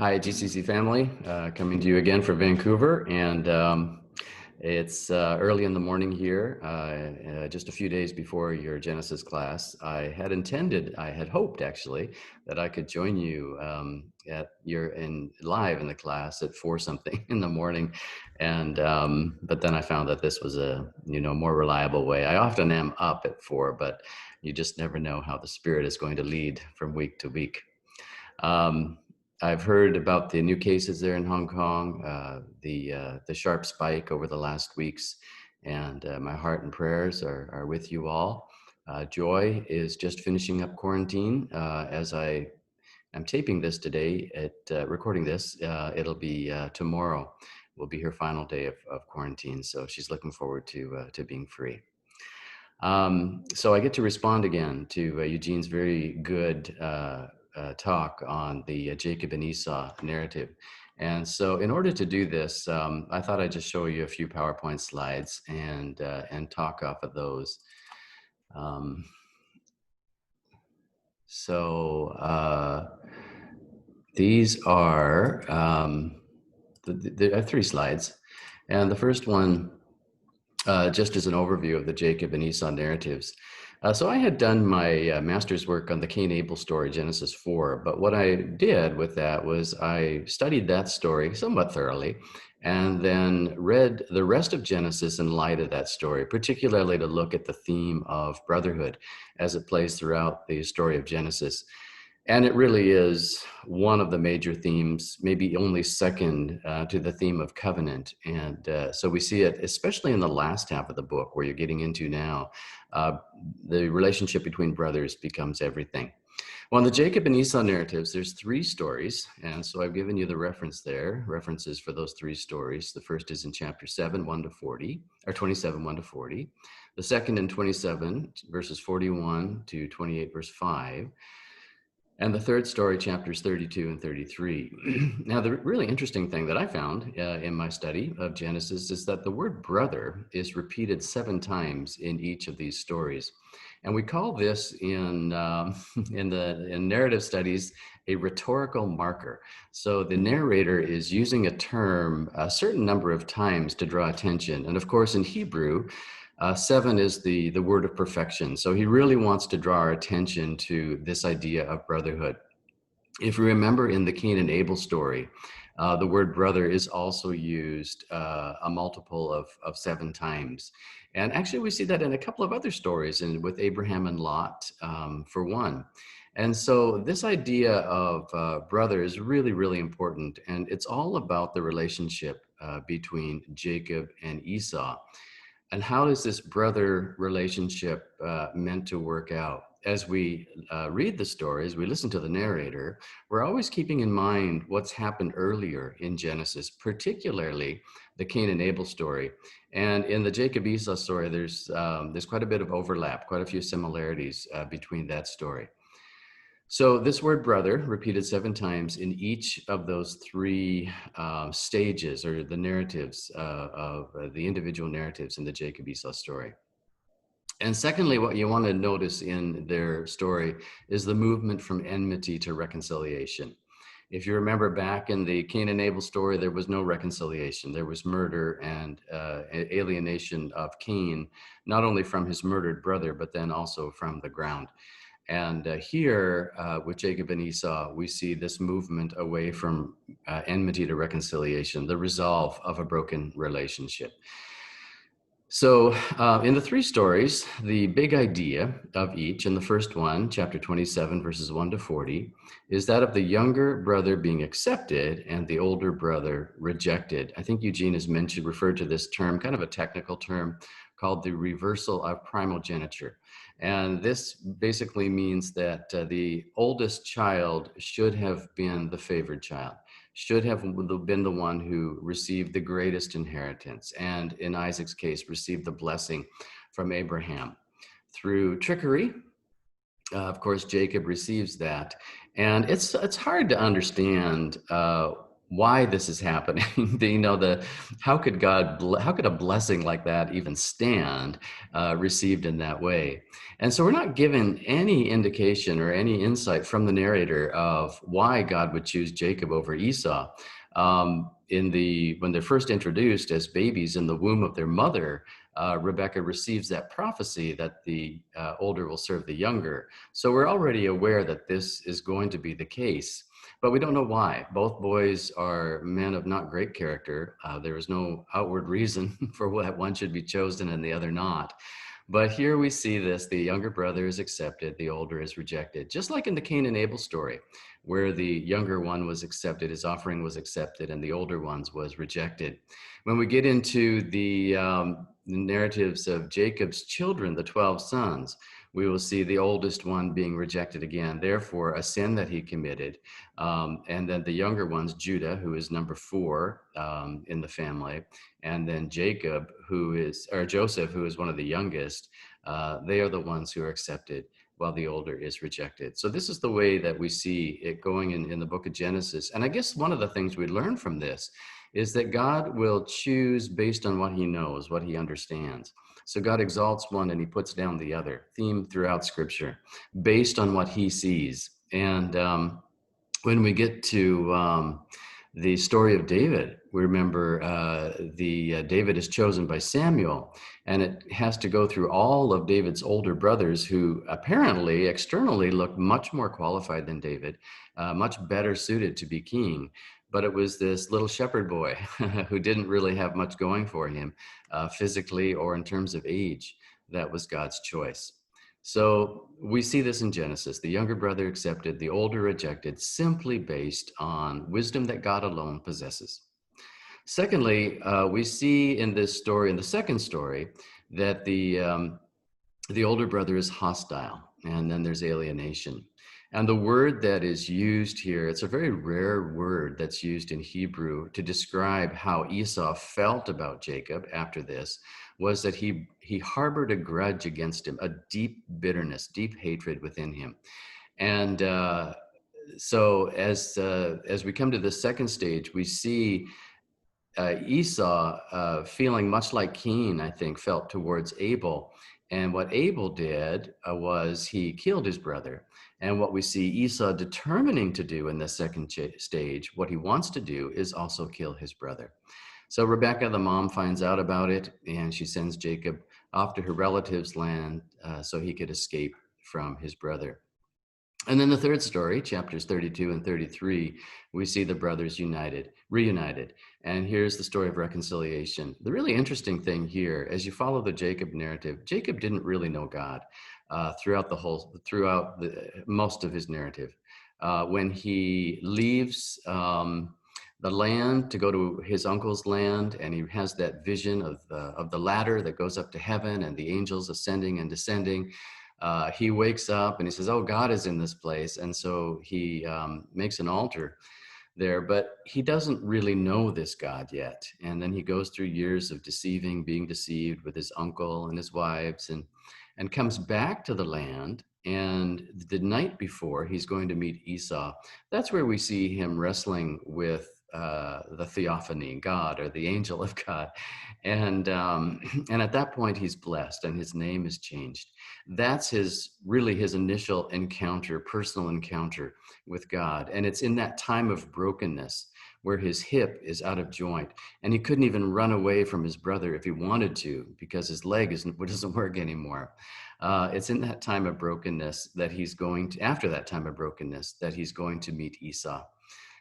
Hi, GCC family, coming to you again from Vancouver, and it's early in the morning here, just a few days before your Genesis class. I had hoped actually, that I could join you live in the class at 4 something in the morning, and but then I found that this was a more reliable way. I often am up at 4, but you just never know how the Spirit is going to lead from week to week. Um, I've heard about the new cases there in Hong Kong, the sharp spike over the last weeks, and my heart and prayers are with you all. Joy is just finishing up quarantine. As I am taping this today, recording this, it'll be tomorrow. Will be her final day of quarantine, so she's looking forward to being free. So I get to respond again to Eugene's very good talk on the Jacob and Esau narrative. And so in order to do this, I thought I'd just show you a few PowerPoint slides and talk off of those. These are, there are 3 slides. And the first one, just as an overview of the Jacob and Esau narratives. So I had done my master's work on the Cain-Abel story, Genesis 4, but what I did with that was I studied that story somewhat thoroughly and then read the rest of Genesis in light of that story, particularly to look at the theme of brotherhood as it plays throughout the story of Genesis. And it really is one of the major themes, maybe only second to the theme of covenant. And so we see it, especially in the last half of the book, where you're getting into now. The relationship between brothers becomes everything. Well, in the Jacob and Esau narratives, there's 3 stories. And so I've given you the reference there, references for those 3 stories. The first is in chapter 7, 1 to 40, or 27, 1 to 40. The second in 27, verses 41 to 28, verse 5. And the third story, chapters 32 and 33. Now, the really interesting thing that I found in my study of Genesis is that the word brother is repeated 7 times in each of these stories. And we call this in narrative studies a rhetorical marker. So the narrator is using a term a certain number of times to draw attention. And of course, in Hebrew, 7 is the word of perfection. So he really wants to draw our attention to this idea of brotherhood. If you remember in the Cain and Abel story, the word brother is also used a multiple of 7 times. And actually we see that in a couple of other stories, and with Abraham and Lot, for one. And so this idea of brother is really, really important. And it's all about the relationship between Jacob and Esau. And how is this brother relationship meant to work out? As we read the stories, we listen to the narrator, we're always keeping in mind what's happened earlier in Genesis, particularly the Cain and Abel story. And in the Jacob Esau story, there's quite a bit of overlap, quite a few similarities between that story. So this word brother repeated 7 times in each of those 3 stages, or the narratives of the individual narratives in the Jacob Esau story. And secondly, what you want to notice in their story is the movement from enmity to reconciliation. If you remember back in the Cain and Abel story, there was no reconciliation. There was murder and alienation of Cain, not only from his murdered brother, but then also from the ground. And here with Jacob and Esau, we see this movement away from enmity to reconciliation, the resolve of a broken relationship. So in the 3 stories, the big idea of each, in the first one, chapter 27, verses 1 to 40, is that of the younger brother being accepted and the older brother rejected. I think Eugene has referred to this term, kind of a technical term, called the reversal of primogeniture. And this basically means that the oldest child should have been the favored child, should have been the one who received the greatest inheritance, and in Isaac's case, received the blessing from Abraham. Through trickery, of course, Jacob receives that. And it's hard to understand why this is happening. How could how could a blessing like that even stand received in that way? And so we're not given any indication or any insight from the narrator of why God would choose Jacob over Esau. When they're first introduced as babies in the womb of their mother, Rebecca receives that prophecy that the older will serve the younger. So we're already aware that this is going to be the case, but we don't know why. Both boys are men of not great character. There is no outward reason for what one should be chosen and the other not. But here we see this: the younger brother is accepted, the older is rejected. Just like in the Cain and Abel story, where the younger one was accepted, his offering was accepted, and the older one's was rejected. When we get into the narratives of Jacob's children, the 12 sons, we will see the oldest one being rejected again, therefore a sin that he committed. And then the younger ones, Judah, who is number 4 in the family, and then Joseph, who is one of the youngest, they are the ones who are accepted while the older is rejected. So this is the way that we see it going in the book of Genesis. And I guess one of the things we learn from this is that God will choose based on what he knows, what he understands. So God exalts one and he puts down the other, theme throughout Scripture, based on what he sees. And when we get to the story of David, we remember David is chosen by Samuel, and it has to go through all of David's older brothers who apparently externally look much more qualified than David, much better suited to be king. But it was this little shepherd boy who didn't really have much going for him physically or in terms of age. That was God's choice. So we see this in Genesis: the younger brother accepted, the older rejected, simply based on wisdom that God alone possesses. Secondly, we see in this story, in the second story, that the older brother is hostile, and then there's alienation. And the word that is used here, it's a very rare word that's used in Hebrew to describe how Esau felt about Jacob after this, was that he harbored a grudge against him, a deep bitterness, deep hatred within him. And so as we come to the second stage, we see Esau feeling much like Cain, I think, felt towards Abel. And what Abel did was he killed his brother. And what we see Esau determining to do in the second stage, what he wants to do, is also kill his brother. So Rebecca, the mom, finds out about it, and she sends Jacob off to her relative's land so he could escape from his brother. And then the third story, chapters 32 and 33, we see the brothers reunited. And here's the story of reconciliation. The really interesting thing here, as you follow the Jacob narrative, Jacob didn't really know God throughout most of his narrative. When he leaves the land to go to his uncle's land, and he has that vision of the ladder that goes up to heaven and the angels ascending and descending. He wakes up and he says, "Oh, God is in this place." And so he makes an altar there, but he doesn't really know this God yet. And then he goes through years of being deceived with his uncle and his wives, and comes back to the land. And the night before he's going to meet Esau, that's where we see him wrestling with the theophany, God, or the angel of God. And at that point he's blessed and his name is changed. That's his initial encounter, personal encounter with God. And it's in that time of brokenness where his hip is out of joint and he couldn't even run away from his brother if he wanted to, because his leg doesn't work anymore. It's in that time of brokenness that after that time of brokenness, that he's going to meet Esau.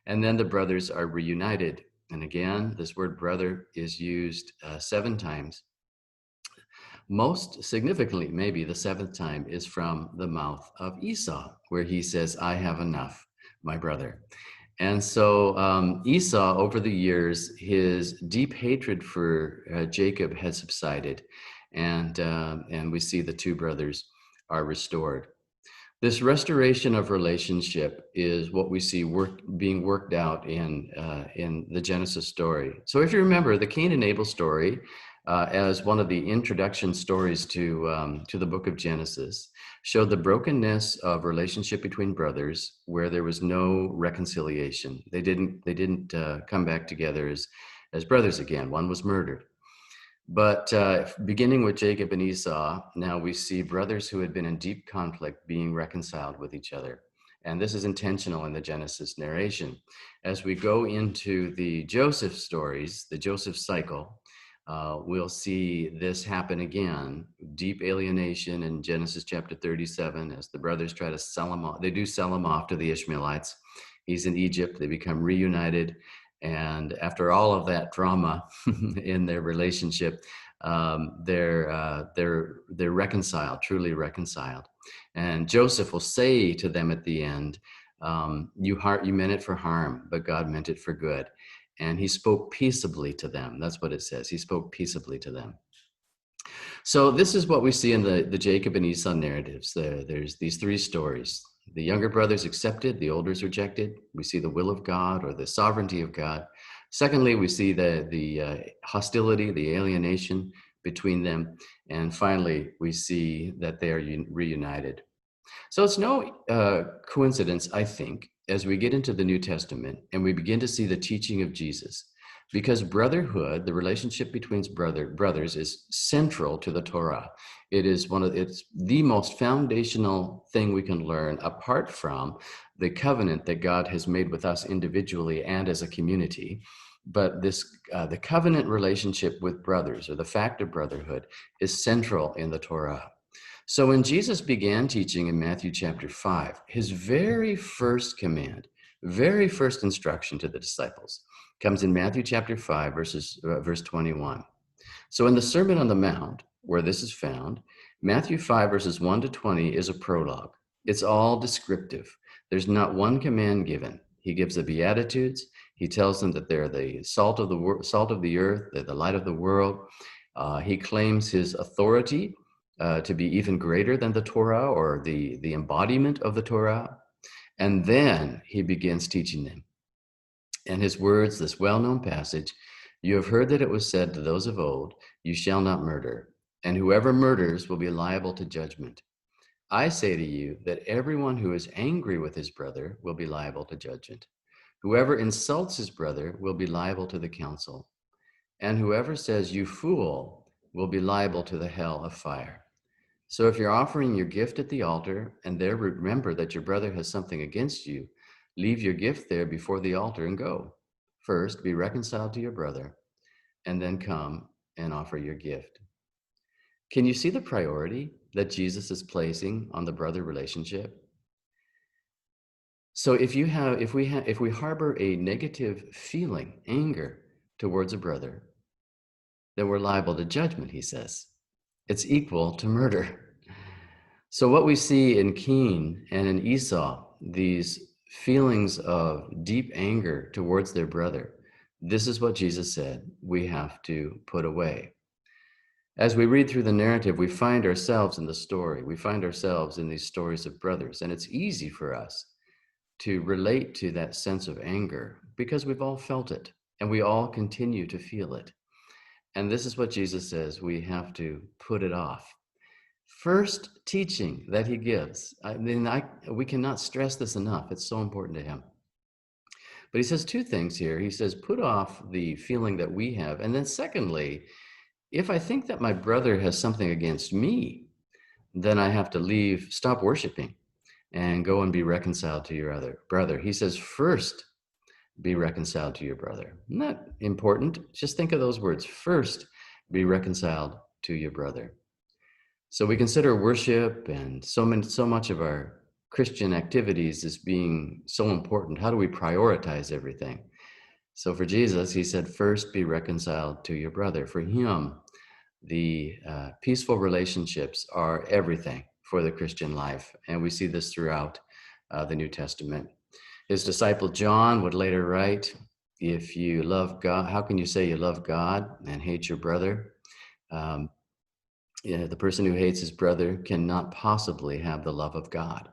And then the brothers are reunited. And again, this word brother is used 7 times. Most significantly, maybe the 7th time is from the mouth of Esau, where he says, "I have enough, my brother." And so Esau, over the years, his deep hatred for Jacob has subsided. And we see the 2 brothers are restored. This restoration of relationship is what we see being worked out in the Genesis story. So if you remember the Cain and Abel story, as one of the introduction stories to the book of Genesis, showed the brokenness of relationship between brothers where there was no reconciliation. They didn't come back together as brothers again. One was murdered. But beginning with Jacob and Esau, now we see brothers who had been in deep conflict being reconciled with each other. And this is intentional in the Genesis narration. As we go into the Joseph stories, the Joseph cycle, we'll see this happen again. Deep alienation in Genesis chapter 37 as the brothers try to sell him off. They do sell him off to the Ishmaelites. He's in Egypt. They become reunited. And after all of that drama in their relationship, they're reconciled, truly reconciled. And Joseph will say to them at the end, you meant it for harm, but God meant it for good. And he spoke peaceably to them. That's what it says. He spoke peaceably to them. So this is what we see in the Jacob and Esau narratives. There's these three stories. The younger brothers accepted, the elders rejected. We see the will of God or the sovereignty of God. Secondly, we see the hostility, the alienation between them. And finally, we see that they are reunited. So it's no coincidence, I think, as we get into the New Testament and we begin to see the teaching of Jesus, because brotherhood, the relationship between brothers, is central to the Torah. It's the most foundational thing we can learn apart from the covenant that God has made with us individually and as a community. But the covenant relationship with brothers, or the fact of brotherhood, is central in the Torah. So when Jesus began teaching in Matthew chapter 5, his very first command, very first instruction to the disciples comes in Matthew chapter 5, verse 21. So in the Sermon on the Mount, where this is found, Matthew 5, verses 1 to 20 is a prologue. It's all descriptive. There's not one command given. He gives the Beatitudes. He tells them that they're the salt of the earth, they're the light of the world. He claims his authority to be even greater than the Torah, or the embodiment of the Torah. And then he begins teaching them. And his words, this well-known passage, you have heard that it was said to those of old, you shall not murder, and whoever murders will be liable to judgment. I say to you that everyone who is angry with his brother will be liable to judgment. Whoever insults his brother will be liable to the council. And whoever says, you fool, will be liable to the hell of fire. So if you're offering your gift at the altar and there remember that your brother has something against you, leave your gift there before the altar and go. First, be reconciled to your brother, and then come and offer your gift. Can you see the priority that Jesus is placing on the brother relationship? So if we harbor a negative feeling, anger towards a brother, then we're liable to judgment, he says. It's equal to murder. So what we see in Cain and in Esau, these feelings of deep anger towards their brother, this is what Jesus said we have to put away. As we read through the narrative, we find ourselves in the story. We find ourselves in these stories of brothers, and it's easy for us to relate to that sense of anger because we've all felt it, and we all continue to feel it. And this is what Jesus says we have to put it off. First teaching that he gives. We cannot stress this enough. It's so important to him. But he says two things here. He says, put off the feeling that we have. And then secondly, if I think that my brother has something against me, then I have to stop worshiping and go and be reconciled to your other brother. He says, first, be reconciled to your brother. Isn't that important? Just think of those words. First, be reconciled to your brother. So we consider worship and so much of our Christian activities as being so important. How do we prioritize everything? So for Jesus, he said, first be reconciled to your brother. For him, the peaceful relationships are everything for the Christian life. And we see this throughout the New Testament. His disciple John would later write, if you love God, how can you say you love God and hate your brother? The person who hates his brother cannot possibly have the love of God.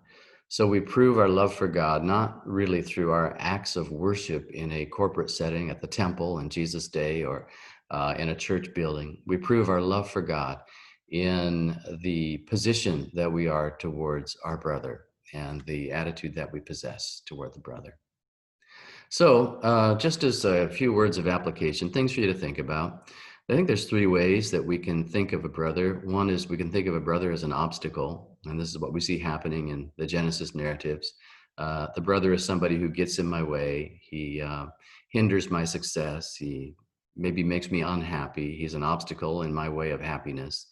So we prove our love for God, not really through our acts of worship in a corporate setting at the temple in Jesus' day, or in a church building. We prove our love for God in the position that we are towards our brother and the attitude that we possess toward the brother. So, just as a few words of application, things for you to think about. I think there's three ways that we can think of a brother. One is we can think of a brother as an obstacle, and this is what we see happening in the Genesis narratives. The brother is somebody who gets in my way. He hinders my success. He maybe makes me unhappy. He's an obstacle in my way of happiness.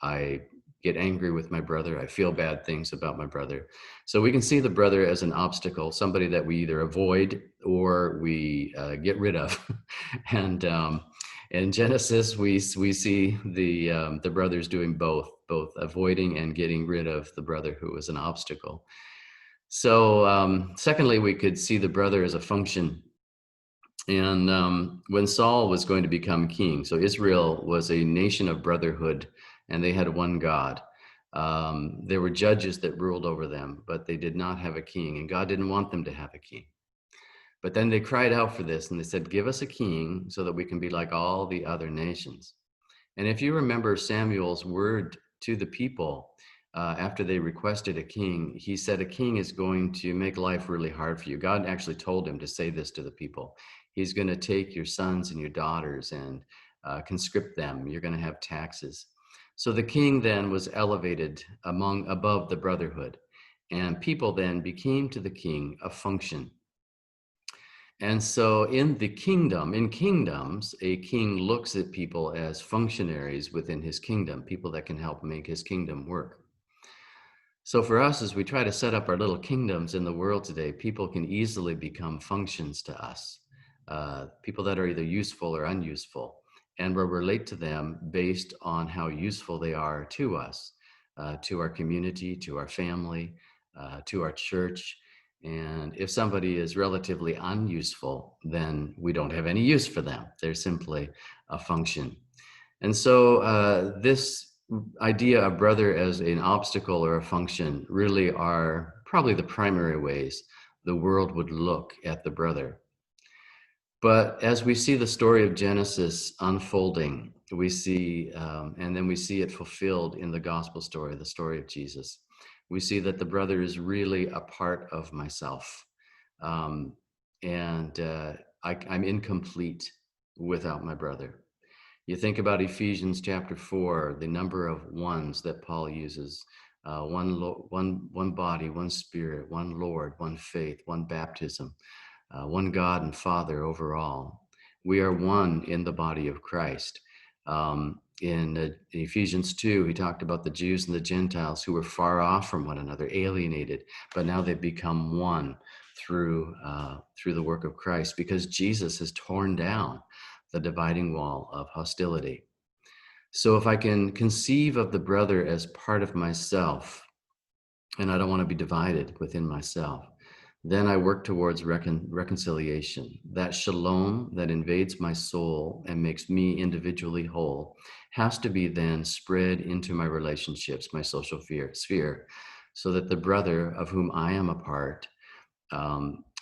I get angry with my brother. I feel bad things about my brother. So we can see the brother as an obstacle, somebody that we either avoid or we get rid of. And in Genesis, we see the brothers doing both avoiding and getting rid of the brother who was an obstacle. So secondly, we could see the brother as a function. And when Saul was going to become king, so Israel was a nation of brotherhood, and they had one God. There were judges that ruled over them, but they did not have a king, and God didn't want them to have a king. But then they cried out for this, and they said, "Give us a king so that we can be like all the other nations." And if you remember Samuel's word to the people after they requested a king, he said, "A king is going to make life really hard for you." God actually told him to say this to the people. He's going to take your sons and your daughters and conscript them. You're going to have taxes. So the king then was elevated above the brotherhood, and people then became to the king a function. And so in kingdoms, a king looks at people as functionaries within his kingdom, people that can help make his kingdom work. So for us, as we try to set up our little kingdoms in the world today, people can easily become functions to us, people that are either useful or unuseful, and we'll relate to them based on how useful they are to us, to our community, to our family, to our church. And if somebody is relatively unuseful, then we don't have any use for them. They're simply a function. And so this idea of brother as an obstacle or a function really are probably the primary ways the world would look at the brother. But as we see the story of Genesis unfolding, we see, and then we see it fulfilled in the gospel story, the story of Jesus. We see that the brother is really a part of myself. And I'm incomplete without my brother. You think about Ephesians chapter 4, the number of ones that Paul uses, one body, one spirit, one Lord, one faith, one baptism, one God and Father over all. We are one in the body of Christ. In Ephesians 2, he talked about the Jews and the Gentiles who were far off from one another, alienated, but now they've become one through the work of Christ, because Jesus has torn down the dividing wall of hostility. So if I can conceive of the brother as part of myself, and I don't want to be divided within myself, then I work towards reconciliation. That shalom that invades my soul and makes me individually whole has to be then spread into my relationships, my social sphere, so that the brother of whom I am a part,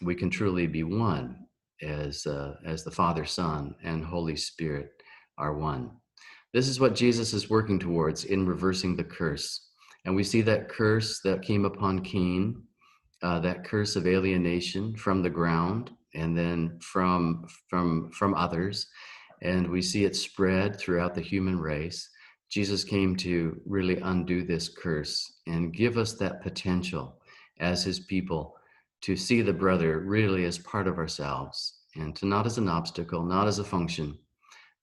we can truly be one as the Father, Son, and Holy Spirit are one. This is what Jesus is working towards in reversing the curse. And we see that curse that came upon Cain, that curse of alienation from the ground and then from others. And we see it spread throughout the human race. Jesus came to really undo this curse and give us that potential as his people to see the brother really as part of ourselves, and to not as an obstacle, not as a function,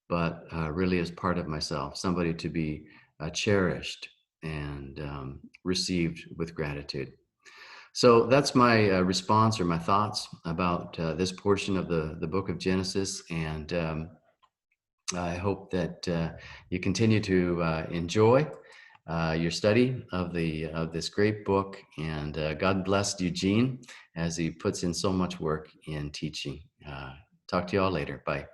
but really as part of myself, somebody to be cherished and received with gratitude. So that's my response or my thoughts about this portion of the book of Genesis. And I hope that you continue to enjoy your study of this great book. And God bless Eugene as he puts in so much work in teaching. Talk to you all later. Bye.